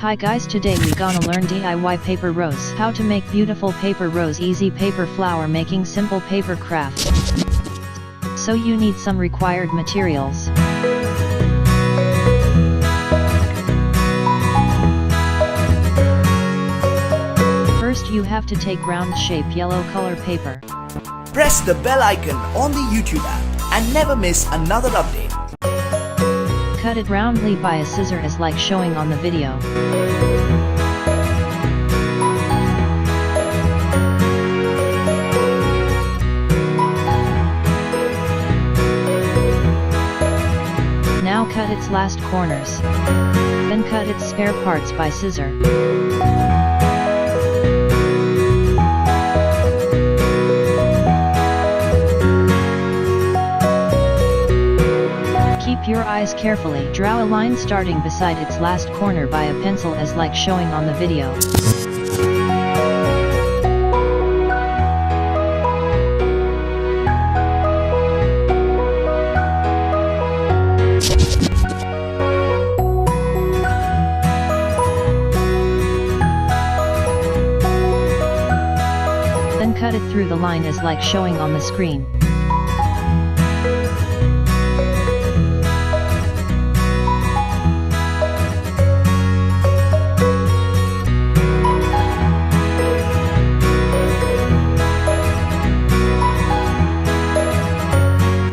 Hi guys, today we gonna learn DIY paper rose. How to make beautiful paper rose, easy paper flower making, simple paper craft. So you need some required materials. First you have to take round shape yellow color paper. Press the bell icon on the YouTube app and never miss another update. Cut it roundly by a scissor as like showing on the video. Now cut its last corners. Then cut its spare parts by scissor. Keep your eyes carefully. Draw a line starting beside its last corner by a pencil as like showing on the video. Then cut it through the line as like showing on the screen.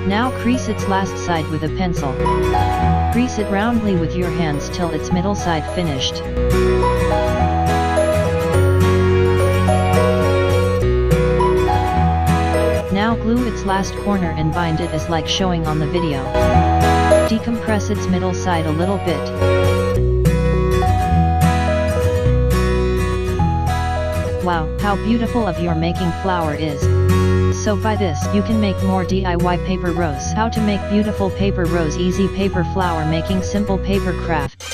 Now crease its last side with a pencil. Crease it roundly with your hands till its middle side finished. Now glue its last corner and bind it as like showing on the video. Decompress its middle side a little bit. Wow, how beautiful of your making flower is. So by this you can make more DIY paper rose. How to make beautiful paper rose, easy paper flower making, simple paper craft.